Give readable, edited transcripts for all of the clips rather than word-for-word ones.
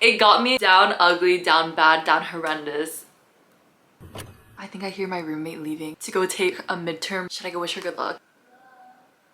It got me down ugly, down bad, down horrendous. I think I hear my roommate leaving to go take a midterm. Should I go wish her good luck?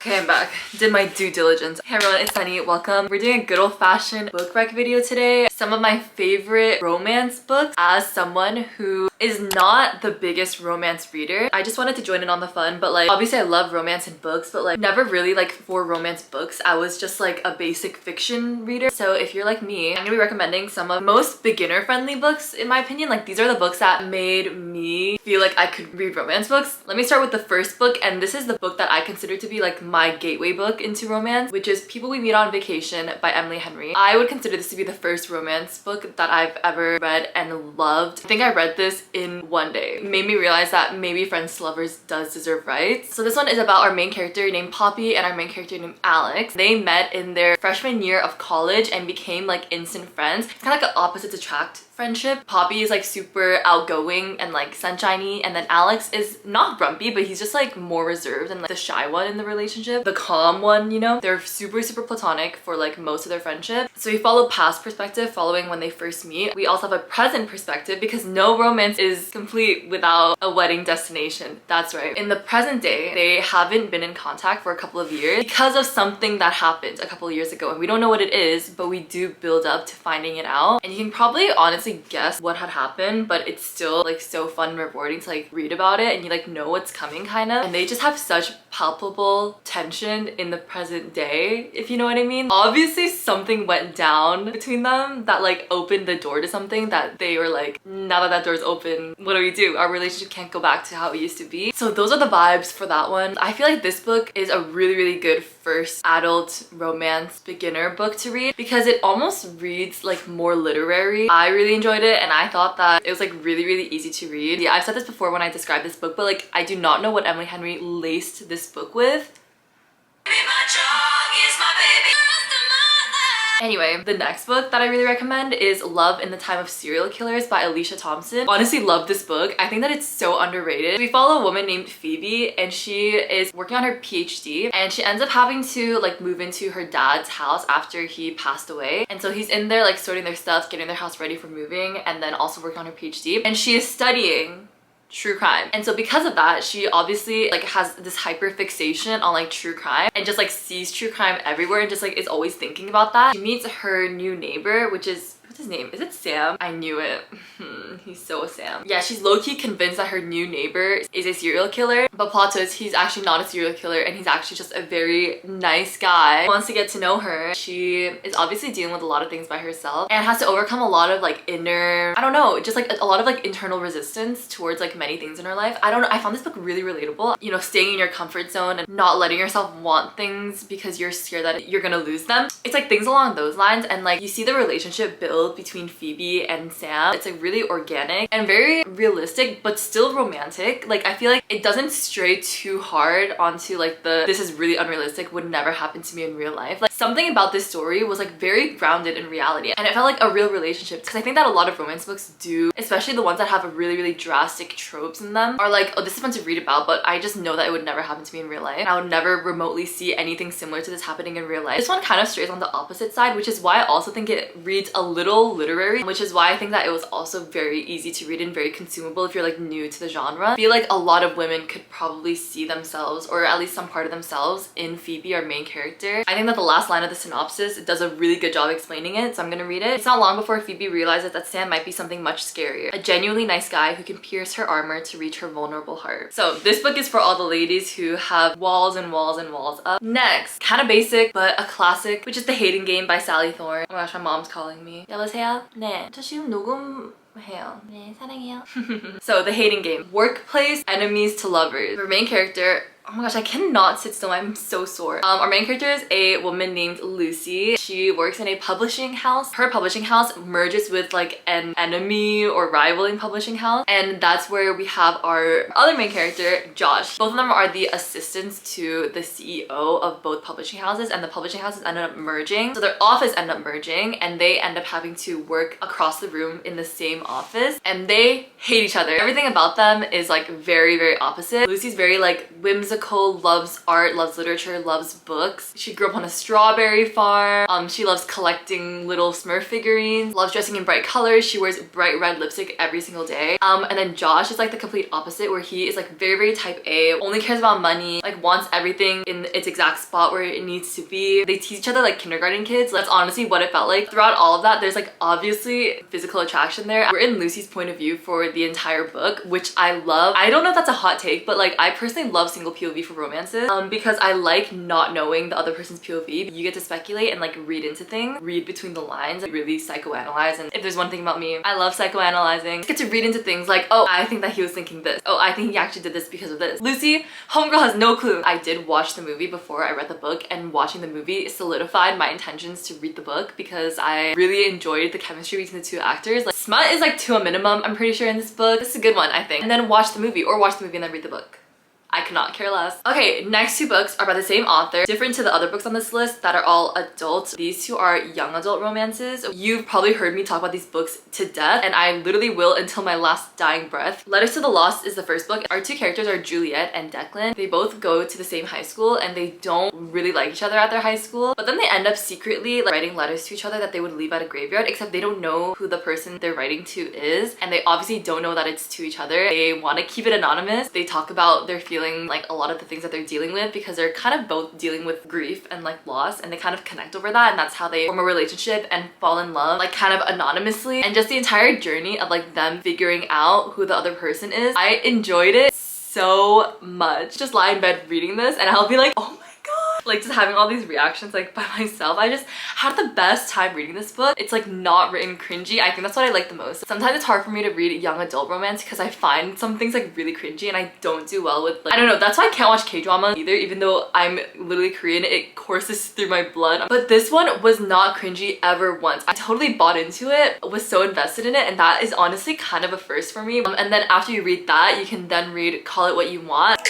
Okay, I'm back. Did my due diligence. Hey everyone, it's Sunny. Welcome. We're doing a good old-fashioned book rec video today. Some of my favorite romance books as someone who is not the biggest romance reader. I just wanted to join in on the fun, but like obviously I love romance in books, but like never really like for romance books. I was just like a basic fiction reader. So if you're like me, I'm gonna be recommending some of the most beginner-friendly books in my opinion. Like these are the books that made me feel like I could read romance books. Let me start with the first book, and this is the book that I consider to be like my gateway book into romance, which is People We Meet on Vacation by Emily Henry. I would consider this to be the first romance book that I've ever read and loved. I think I read this in one day. It made me realize that maybe Friends to Lovers does deserve rights. So this one is about our main character named Poppy and our main character named Alex. They met in their freshman year of college and became like instant friends. It's kind of like an opposites attract friendship. Poppy is like super outgoing and like sunshiny, and then Alex is not grumpy, but he's just like more reserved and like the shy one in the relationship, the calm one, you know? They're super platonic for like most of their friendship. So we follow past perspective following when they first meet. We also have a present perspective because no romance is complete without a wedding destination. That's right. In the present day, they haven't been in contact for a couple of years because of something that happened a couple of years ago, and we don't know what it is, but we do build up to finding it out. And you can probably honestly guess what had happened, but it's still like so fun and rewarding to like read about it, and you like know what's coming kind of. And they just have such palpable tension in the present day, if you know what I mean. Obviously something went down between them that like opened the door to something that they were like, now that that door's open, what do we do? Our relationship can't go back to how it used to be. So those are the vibes for that one. I feel like this book is a really good first adult romance beginner book to read because it almost reads like more literary. I really enjoyed it, and I thought that it was like really easy to read. Yeah, I've said this before when I described this book, but like I do not know what Emily Henry laced this book with. Anyway, the next book that I really recommend is Love in the Time of Serial Killers by Alicia Thompson. Honestly, love this book. I think that it's so underrated. We follow a woman named Phoebe, and she is working on her PhD, and she ends up having to like move into her dad's house after he passed away. And so he's in there like sorting their stuff, getting their house ready for moving, and then also working on her PhD. And she is studying true crime, and so because of that she obviously like has this hyper fixation on like true crime and just like sees true crime everywhere and just like is always thinking about that. She meets her new neighbor, which is, what's his name? Is it Sam? I knew it. He's so Sam. Yeah, she's low-key convinced that her new neighbor is a serial killer, but plot twist, he's actually not a serial killer and he's actually just a very nice guy. Wants to get to know her. She is obviously dealing with a lot of things by herself and has to overcome a lot of like inner, I don't know, just like a lot of like internal resistance towards like many things in her life. I don't know, I found this book really relatable. You know, staying in your comfort zone and not letting yourself want things because you're scared that you're gonna lose them. It's like things along those lines, and like you see the relationship build between Phoebe and Sam. It's like really organic and very realistic, but still romantic. Like I feel like it doesn't stray too hard onto like the this is really unrealistic, would never happen to me in real life. Like something about this story was like very grounded in reality, and it felt like a real relationship, because I think that a lot of romance books do, especially the ones that have a really drastic tropes in them, are like, oh, this is fun to read about, but I just know that it would never happen to me in real life. I would never remotely see anything similar to this happening in real life. This one kind of strays on the opposite side, which is why I also think it reads a little literary, which is why I think that it was also very easy to read and very consumable if you're like new to the genre. I feel like a lot of women could probably see themselves, or at least some part of themselves, in Phoebe, our main character. I think that the last line of the synopsis does a really good job explaining it, so I'm gonna read it. It's not long before Phoebe realizes that Sam might be something much scarier, a genuinely nice guy who can pierce her armor to reach her vulnerable heart. So this book is for all the ladies who have walls and walls and walls up. Next, kind of basic but a classic, which is The Hating Game by Sally Thorne. Oh my gosh, my mom's calling me. 여보세요? 네, 저 지금 녹음해요. 네, 사랑해요. So The Hating Game. Workplace enemies to lovers. Her main character, oh my gosh, I cannot sit still. I'm so sore. Our main character is a woman named Lucy. She works in a publishing house. Her publishing house merges with like an enemy or rivaling publishing house, and that's where we have our other main character, Josh. Both of them are the assistants to the CEO of both publishing houses, and the publishing houses ended up merging. So their office ended up merging, and they end up having to work across the room in the same office, and they hate each other. Everything about them is like very opposite. Lucy's very like whimsical physical, loves art, loves literature, loves books. She grew up on a strawberry farm. She loves collecting little Smurf figurines, loves dressing in bright colors. She wears bright red lipstick every single day. And then Josh is like the complete opposite, where he is like very, very type A, only cares about money, like wants everything in its exact spot where it needs to be. They tease each other like kindergarten kids. That's honestly what it felt like. Throughout all of that, there's like obviously physical attraction there. We're in Lucy's point of view for the entire book, which I love. I don't know if that's a hot take, but like I personally love single POV for romances because I like not knowing the other person's POV. You get to speculate and like read into things, read between the lines, like really psychoanalyze. And if there's one thing about me, I love psychoanalyzing. I get to read into things like, oh, I think that he was thinking this. Oh, I think he actually did this because of this. Lucy, homegirl has no clue. I did watch the movie before I read the book, and watching the movie solidified my intentions to read the book because I really enjoyed the chemistry between the two actors. Like smut is like to a minimum, I'm pretty sure, in this book. This is a good one, I think. And then watch the movie, or watch the movie and then read the book. I could not care less. Okay, next two books are by the same author, different to the other books on this list that are all adult. These two are young adult romances. You've probably heard me talk about these books to death, and I literally will until my last dying breath. Letters to the Lost is the first book. Our two characters are Juliet and Declan. They both go to the same high school, and they don't really like each other at their high school, but then they end up secretly like writing letters to each other that they would leave at a graveyard, except they don't know who the person they're writing to is, and they obviously don't know that it's to each other. They want to keep it anonymous. They talk about their feeling, like a lot of the things that they're dealing with, because they're kind of both dealing with grief and like loss, and they kind of connect over that, and that's how they form a relationship and fall in love, like kind of anonymously. And just the entire journey of like them figuring out who the other person is, I enjoyed it so much. Just lie in bed reading this and I'll be like, oh my god, like just having all these reactions like by myself. I just had the best time reading this book. It's like not written cringy. I think that's what I like the most. Sometimes it's hard for me to read young adult romance because I find some things like really cringy, and I don't do well with like, I don't know, that's why I can't watch K-drama either, even though I'm literally Korean. It courses through my blood. But this one was not cringy ever once. I totally bought into it, was so invested in it, and that is honestly kind of a first for me. And then after you read that, you can then read Call It What You Want.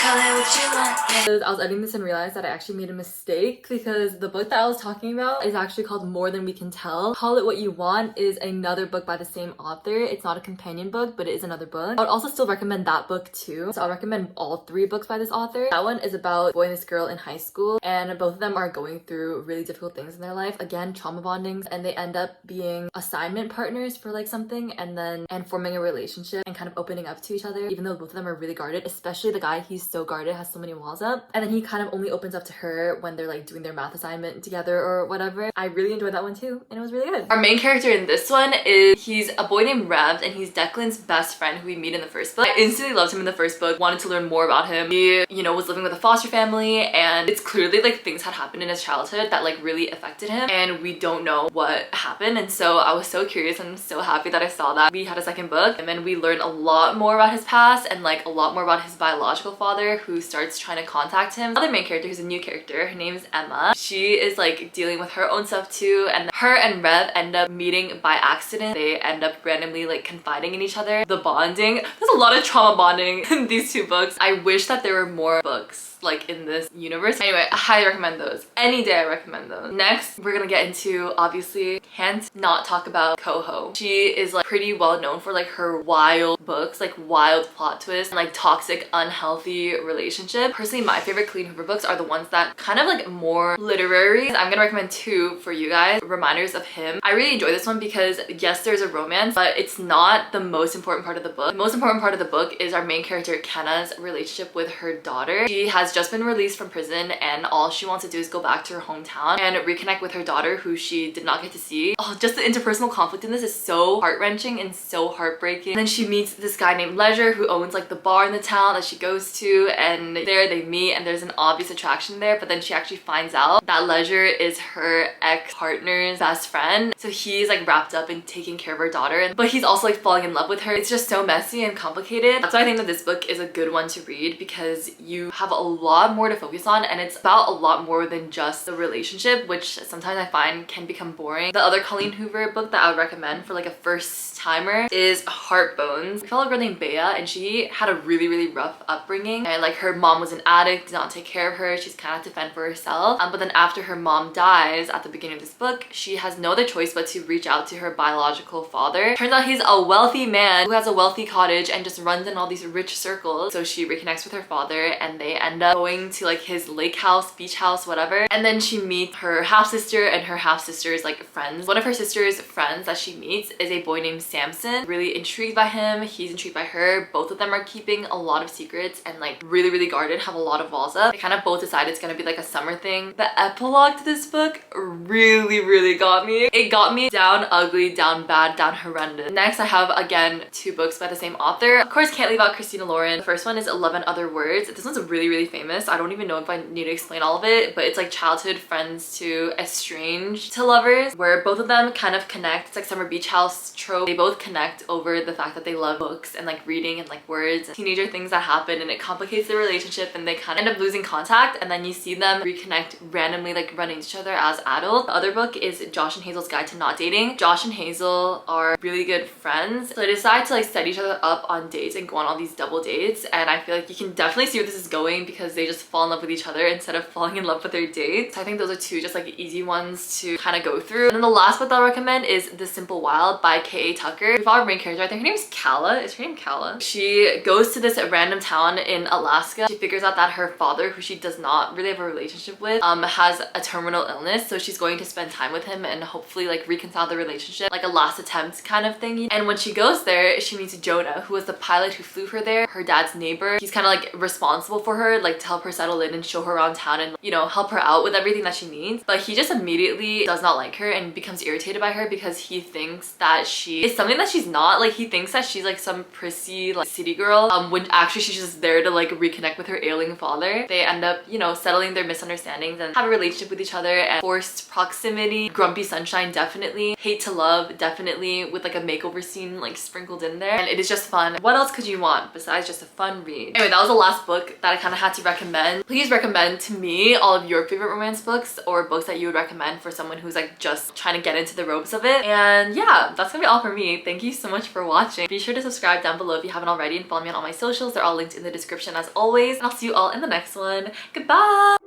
I was editing this and realized that I actually made a mistake, because the book that I was talking about is actually called More Than We Can Tell. Call It What You Want is another book by the same author. It's not a companion book, but it is another book. I would also still recommend that book too. So I'll recommend all three books by this author. That one is about a boy and this girl in high school, and both of them are going through really difficult things in their life. Again, trauma bondings, and they end up being assignment partners for like something, and forming a relationship and kind of opening up to each other, even though both of them are really guarded, especially the guy. He's so guarded, has so many walls up, and then he kind of only opens up to her when they're like doing their math assignment together or whatever. I really enjoyed that one too, and it was really good. Our main character in this one is, he's a boy named Rev, and he's Declan's best friend who we meet in the first book. I instantly loved him in the first book, wanted to learn more about him. He, you know, was living with a foster family, and it's clearly like things had happened in his childhood that like really affected him, and we don't know what happened. And so I was so curious and so happy that I saw that we had a second book, and then we learned a lot more about his past and like a lot more about his biological father, who starts trying to contact him. Another main character who's a new character, her name's Emma. She is like dealing with her own stuff too, and her and Rev end up meeting by accident. They end up randomly like confiding in each other. The bonding, there's a lot of trauma bonding in these two books. I wish that there were more books like in this universe. Anyway, I highly recommend those. Any day I recommend those. Next, we're gonna get into, obviously, can't not talk about Coho. She is like pretty well known for like her wild books, like wild plot twists, and like toxic, unhealthy relationship. Personally, my favorite Colleen Hoover books are the ones that kind of like more literary. I'm gonna recommend two for you guys, Reminders of Him. I really enjoy this one because yes, there's a romance, but it's not the most important part of the book. The most important part of the book is our main character Kenna's relationship with her daughter. She has just been released from prison, and all she wants to do is go back to her hometown and reconnect with her daughter, who she did not get to see. Oh, just the interpersonal conflict in this is so heart-wrenching and so heartbreaking. And then she meets this guy named Leisure, who owns like the bar in the town that she goes to, and there they meet, and there's an obvious attraction there. But then she actually finds out that Leisure is her ex-partner's best friend, so he's like wrapped up in taking care of her daughter, but he's also like falling in love with her. It's just so messy and complicated. That's why I think that this book is a good one to read, because you have a lot more to focus on, and it's about a lot more than just the relationship, which sometimes I find can become boring. The other Colleen Hoover book that I would recommend for like a first timer is Heartbones. I follow a girl named Bea, and she had a really rough upbringing, young, and like her mom was an addict, did not take care of her. She's kind of had to fend for herself. But then after her mom dies at the beginning of this book, she has no other choice but to reach out to her biological father. Turns out he's a wealthy man who has a wealthy cottage and just runs in all these rich circles. So she reconnects with her father and they end up going to like his lake house, beach house, whatever. And then she meets her half-sister and her half-sister's like friends. One of her sister's friends that she meets is a boy named Samson. Really intrigued by him, he's intrigued by her. Both of them are keeping a lot of secrets and like really guarded, have a lot of walls up. They kind of both decide it's gonna be like a summer thing. The epilogue to this book really got me. It got me down ugly, down bad, down horrendous. Next I have again 2 books by the same author. Of course, can't leave out Christina Lauren. The first one is 11 Other Words. This one's really famous. I don't even know if I need to explain all of it, but it's like childhood friends to estranged to lovers, where both of them kind of connect. It's like summer beach house trope. They both connect over the fact that they love books and like reading and like words and teenager things that happen, and it complicates their relationship and they kind of end up losing contact, and then you see them reconnect randomly, like running into each other as adults. The other book is Josh and Hazel's Guide to Not Dating. Josh and Hazel are really good friends, so they decide to like set each other up on dates and go on all these double dates, and I feel like you can definitely see where this is going because they just fall in love with each other instead of falling in love with their dates. So I think those are 2 just like easy ones to kind of go through. And then the last book that I'll recommend is The Simple Wild by K.A. Tucker. We follow our main character. I think her name is Kala. Is her name Kala? She goes to this random town in Alaska. She figures out that her father, who she does not really have a relationship with, has a terminal illness, so she's going to spend time with him and hopefully like reconcile the relationship, like a last attempt kind of thing. And when she goes there, she meets Jonah, who was the pilot who flew her there, her dad's neighbor. He's kind of like responsible for her, like to help her settle in and show her around town and, you know, help her out with everything that she needs. But he just immediately does not like her and becomes irritated by her because he thinks that she is something that she's not. Like he thinks that she's like some prissy like city girl, when actually she's just there to like reconnect with her ailing father. They end up, you know, settling their misunderstandings and have a relationship with each other, and forced proximity, grumpy sunshine definitely, hate to love definitely, with like a makeover scene like sprinkled in there, and it is just fun. What else could you want besides just a fun read? Anyway, that was the last book that I kind of had to recommend. Please recommend to me all of your favorite romance books or books that you would recommend for someone who's like just trying to get into the ropes of it. And yeah, that's gonna be all for me. Thank you so much for watching. Be sure to subscribe down below if you haven't already and follow me on all my socials. They're all linked in the description as always, and I'll see you all in the next one. Goodbye!